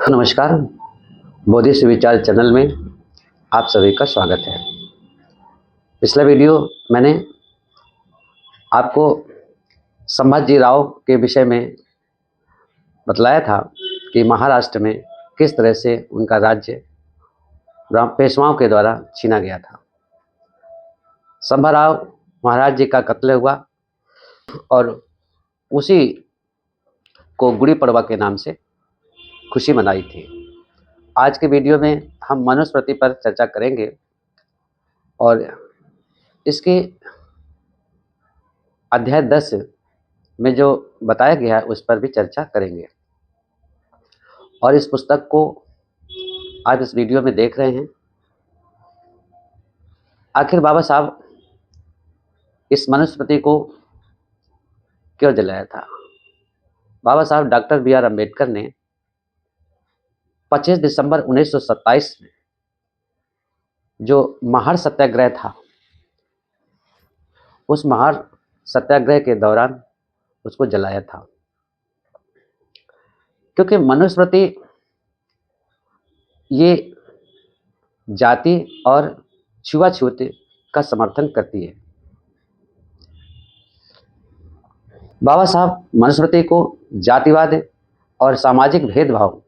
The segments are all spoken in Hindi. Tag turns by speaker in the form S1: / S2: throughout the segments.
S1: नमस्कार। बोधिस विचार चैनल में आप सभी का स्वागत है। पिछला वीडियो मैंने आपको संभाजी राव के विषय में बतलाया था कि महाराष्ट्र में किस तरह से उनका राज्य पेशवाओं के द्वारा छीना गया था। संभाराव महाराज जी का कत्ल हुआ और उसी को गुड़ी पड़वा के नाम से खुशी मनाई थी। आज के वीडियो में हम मनुस्मृति पर चर्चा करेंगे और इसके अध्याय 10 में जो बताया गया है उस पर भी चर्चा करेंगे। और इस पुस्तक को आज इस वीडियो में देख रहे हैं। आखिर बाबा साहब इस मनुस्मृति को क्यों जलाया था? बाबा साहब डॉक्टर बी.आर. अम्बेडकर ने 25 दिसंबर 1927 में जो महार सत्याग्रह था, उस महार सत्याग्रह के दौरान उसको जलाया था, क्योंकि मनुस्मृति ये जाति और छुआछूत का समर्थन करती है। बाबा साहब मनुस्मृति को जातिवाद और सामाजिक भेदभाव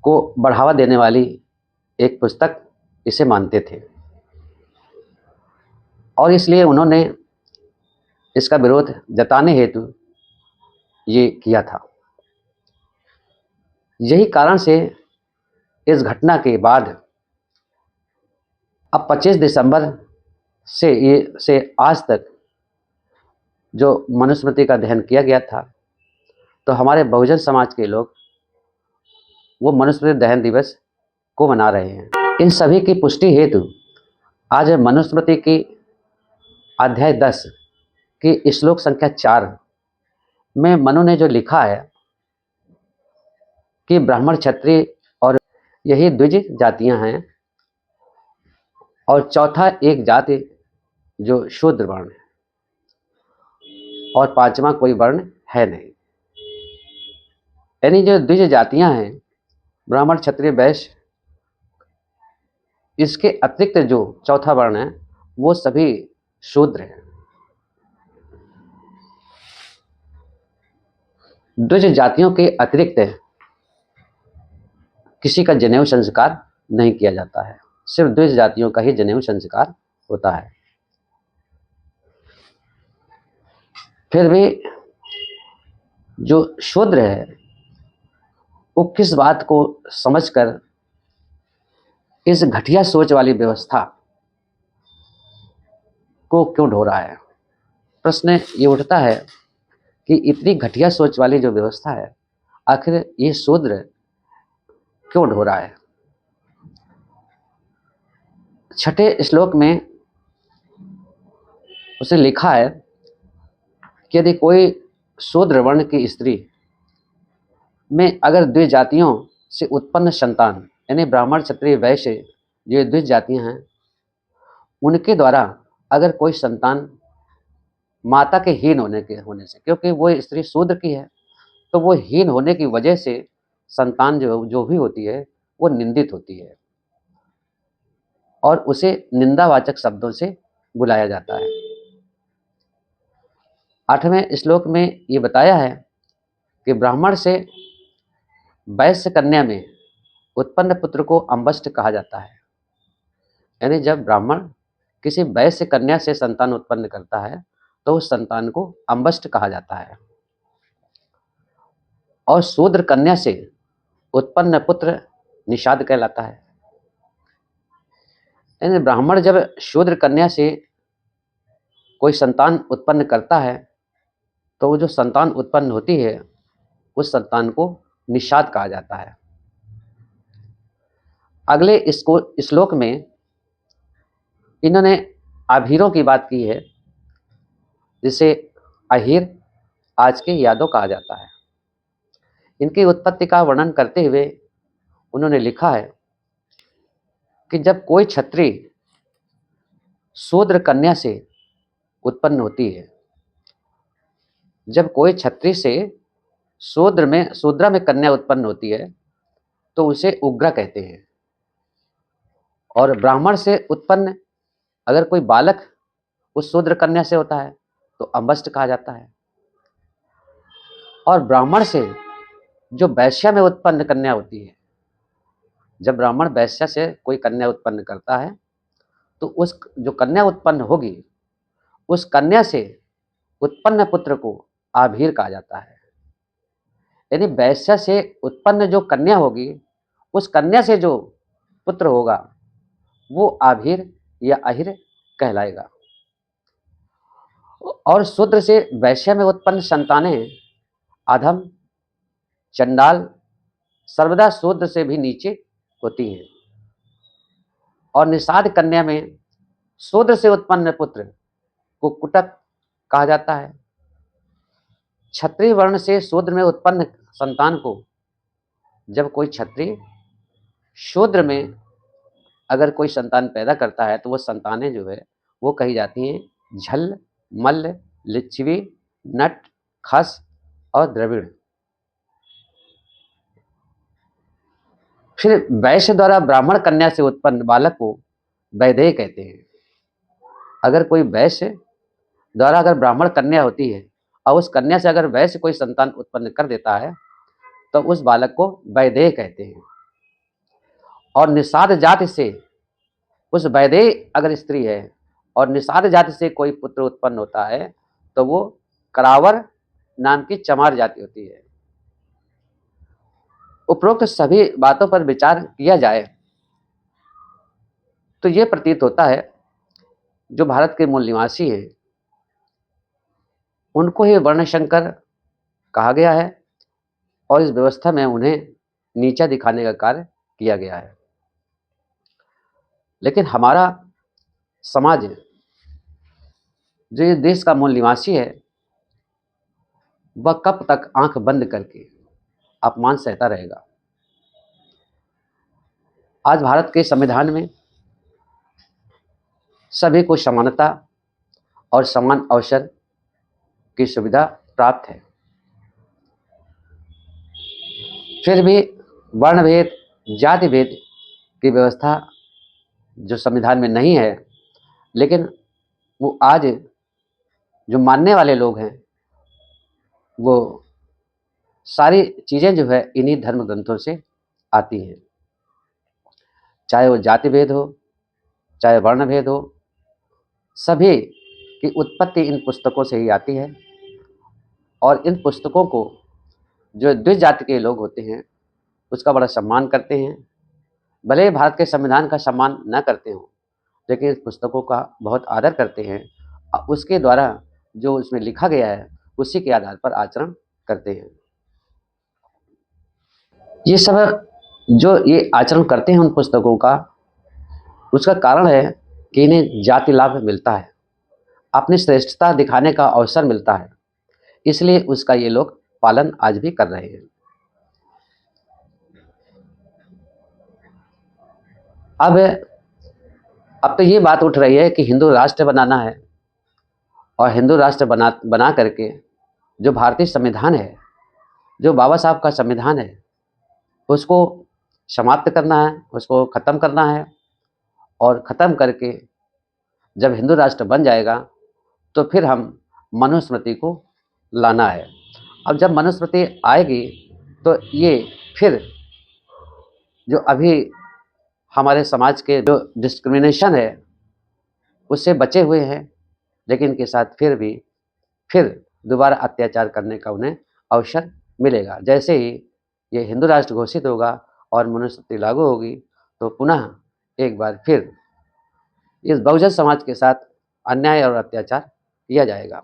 S1: को बढ़ावा देने वाली एक पुस्तक इसे मानते थे और इसलिए उन्होंने इसका विरोध जताने हेतु ये किया था। यही कारण से इस घटना के बाद अब 25 दिसंबर से आज तक जो मनुस्मृति का अध्ययन किया गया था, तो हमारे बहुजन समाज के लोग वो मनुस्मृति दहन दिवस को मना रहे हैं। इन सभी की पुष्टि हेतु आज मनुस्मृति की अध्याय 10 की श्लोक संख्या 4 में मनु ने जो लिखा है कि ब्राह्मण, क्षत्रिय और यही द्विज जातियां हैं और चौथा एक जाति जो शूद्र वर्ण है और पांचवा कोई वर्ण है नहीं। यानी जो द्विज जातियां हैं, ब्राह्मण, क्षत्रिय, वैश्य, इसके अतिरिक्त जो चौथा वर्ण है वो सभी शूद्र हैं। द्विज जातियों के अतिरिक्त किसी का जनेऊ संस्कार नहीं किया जाता है, सिर्फ द्विज जातियों का ही जनेऊ संस्कार होता है। फिर भी जो शूद्र है वो किस बात को समझकर इस घटिया सोच वाली व्यवस्था को क्यों ढो रहा है? प्रश्न ये उठता है कि इतनी घटिया सोच वाली जो व्यवस्था है, आखिर ये शूद्र क्यों ढो रहा है? छठे श्लोक में उसने लिखा है कि यदि कोई शूद्र वर्ण की स्त्री में अगर द्विज जातियों से उत्पन्न संतान, यानी ब्राह्मण, क्षत्रिय, वैश्य जो द्विज जातियां हैं, उनके द्वारा अगर कोई संतान माता के हीन होने से, क्योंकि वो स्त्री शूद्र की है, तो वो हीन होने की वजह से संतान जो भी होती है वो निंदित होती है और उसे निंदावाचक शब्दों से बुलाया जाता है। 8वें श्लोक में ये बताया है कि ब्राह्मण से वैश्य कन्या में उत्पन्न पुत्र को अंबष्ट कहा जाता है। यानी जब ब्राह्मण किसी वैश्य कन्या से संतान उत्पन्न करता है तो उस संतान को अंबष्ट कहा जाता है। और शूद्र कन्या से उत्पन्न पुत्र निषाद कहलाता है। यानी ब्राह्मण जब शूद्र कन्या से कोई संतान उत्पन्न करता है तो वो जो संतान उत्पन्न होती है उस संतान को निषाद कहा जाता है। अगले इसको श्लोक में इन्होंने आभीरों की बात की है, जिसे अहीर आज के यादव कहा जाता है। इनकी उत्पत्ति का वर्णन करते हुए उन्होंने लिखा है कि जब कोई क्षत्रिय शूद्र कन्या से उत्पन्न होती है, जब कोई क्षत्रिय से शूद्रा में कन्या उत्पन्न होती है तो उसे उग्र कहते हैं। और ब्राह्मण से उत्पन्न अगर कोई बालक उस शूद्र कन्या से होता है तो अम्बष्ट कहा जाता है। और ब्राह्मण से जो वैश्या में उत्पन्न कन्या होती है, जब ब्राह्मण वैश्या से कोई कन्या उत्पन्न करता है तो उस जो कन्या उत्पन्न होगी उस कन्या से उत्पन्न पुत्र को आभीर कहा जाता है। यानी वैश्या से उत्पन्न जो कन्या होगी उस कन्या से जो पुत्र होगा वो आभीर या अहिर कहलाएगा। और शूद्र से वैश्या में उत्पन्न संतानें अधम, चंडाल सर्वदा शूद्र से भी नीचे होती हैं। और निषाद कन्या में शूद्र से उत्पन्न पुत्र को कुटक कहा जाता है। क्षत्रिय वर्ण से शूद्र में उत्पन्न संतान को जब कोई क्षत्रिय शूद्र में अगर कोई संतान पैदा करता है तो वो संतानें जो है वो कही जाती हैं झल, मल्ल, लिच्छवी, नट, खस और द्रविड़। फिर वैश्य द्वारा ब्राह्मण कन्या से उत्पन्न बालक को वैदेह कहते हैं। अगर कोई वैश्य द्वारा अगर ब्राह्मण कन्या होती है और उस कन्या से अगर वैश्य कोई संतान उत्पन्न कर देता है तो उस बालक को वैदेह कहते हैं। और निषाद जाति से उस वैदेह अगर स्त्री है और निषाद जाति से कोई पुत्र उत्पन्न होता है तो वो करावर नाम की चमार जाति होती है। उपरोक्त सभी बातों पर विचार किया जाए तो ये प्रतीत होता है जो भारत के मूल निवासी हैं उनको ही वर्णशंकर कहा गया है और इस व्यवस्था में उन्हें नीचा दिखाने का कार्य किया गया है। लेकिन हमारा समाज जो इस देश का मूल निवासी है वह कब तक आंख बंद करके अपमान सहता रहेगा। आज भारत के संविधान में सभी को समानता और समान अवसर की सुविधा प्राप्त है। फिर भी वर्ण भेद, जाति भेद की व्यवस्था जो संविधान में नहीं है, लेकिन वो आज जो मानने वाले लोग हैं वो सारी चीज़ें जो है इन्हीं धर्म ग्रंथों से आती हैं। चाहे वो जाति भेद हो, चाहे वर्ण भेद हो, सभी की उत्पत्ति इन पुस्तकों से ही आती है। और इन पुस्तकों को जो द्विज जाति के लोग होते हैं उसका बड़ा सम्मान करते हैं। भले ही भारत के संविधान का सम्मान न करते हों लेकिन इस पुस्तकों का बहुत आदर करते हैं। उसके द्वारा जो उसमें लिखा गया है उसी के आधार पर आचरण करते हैं। ये सब जो ये आचरण करते हैं उन पुस्तकों का, उसका कारण है कि इन्हें जाति लाभ मिलता है, अपनी श्रेष्ठता दिखाने का अवसर मिलता है, इसलिए उसका ये लोग पालन आज भी कर रहे हैं। अब तो ये बात उठ रही है कि हिंदू राष्ट्र बनाना है और हिंदू राष्ट्र बना करके जो भारतीय संविधान है, जो बाबा साहब का संविधान है, उसको समाप्त करना है, उसको ख़त्म करना है। और ख़त्म करके जब हिंदू राष्ट्र बन जाएगा तो फिर हम मनुस्मृति को लाना है। अब जब मनुस्मृति आएगी तो ये फिर जो अभी हमारे समाज के जो डिस्क्रिमिनेशन है उससे बचे हुए हैं, लेकिन के साथ फिर दोबारा अत्याचार करने का उन्हें अवसर मिलेगा। जैसे ही ये हिंदू राष्ट्र घोषित होगा और मनुस्मृति लागू होगी तो पुनः एक बार फिर इस बहुजन समाज के साथ अन्याय और अत्याचार किया जाएगा।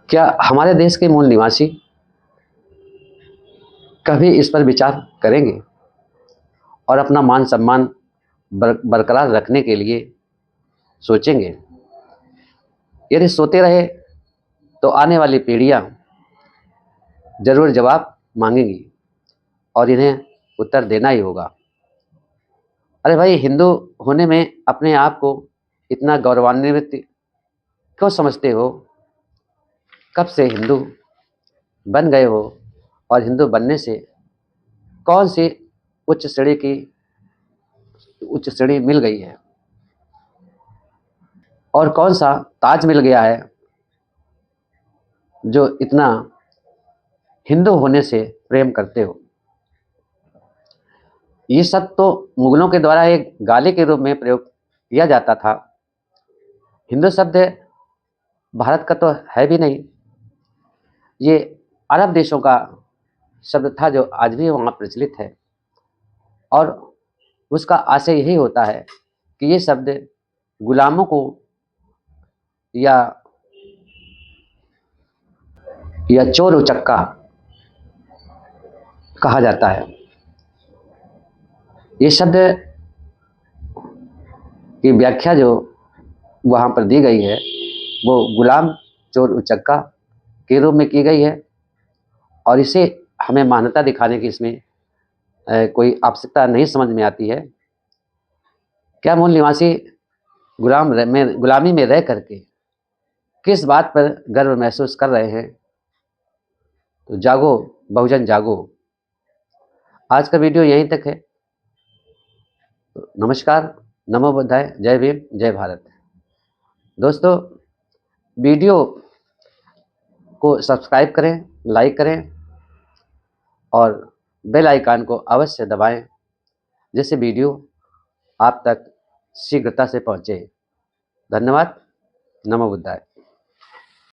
S1: क्या हमारे देश के मूल निवासी कभी इस पर विचार करेंगे और अपना मान सम्मान बरकरार रखने के लिए सोचेंगे? यदि सोते रहे तो आने वाली पीढ़ियां जरूर जवाब मांगेंगी और इन्हें उत्तर देना ही होगा। अरे भाई, हिंदू होने में अपने आप को इतना गौरवान्वित क्यों समझते हो? कब से हिंदू बन गए हो और हिंदू बनने से कौन सी उच्च श्रेणी मिल गई है और कौन सा ताज मिल गया है जो इतना हिंदू होने से प्रेम करते हो। ये सब तो मुगलों के द्वारा एक गाली के रूप में प्रयोग किया जाता था। हिंदू शब्द भारत का तो है भी नहीं, ये अरब देशों का शब्द था जो आज भी वहाँ प्रचलित है। और उसका आशय यही होता है कि ये शब्द गुलामों को या चोर उचक्का कहा जाता है। ये शब्द की व्याख्या जो वहाँ पर दी गई है वो गुलाम, चोर, उचक्का के रूप में की गई है। और इसे हमें मान्यता दिखाने की इसमें कोई आवश्यकता नहीं समझ में आती है। क्या मूल निवासी गुलामी में रह करके किस बात पर गर्व महसूस कर रहे हैं? तो जागो बहुजन जागो। आज का वीडियो यहीं तक है। तो नमस्कार, नमो बुद्धाय, जय भीम, जय भारत। दोस्तों, वीडियो को सब्सक्राइब करें, लाइक करें और बेल आइकन को अवश्य दबाएं, जिससे वीडियो आप तक शीघ्रता से पहुंचे। धन्यवाद। नमो बुद्धाय।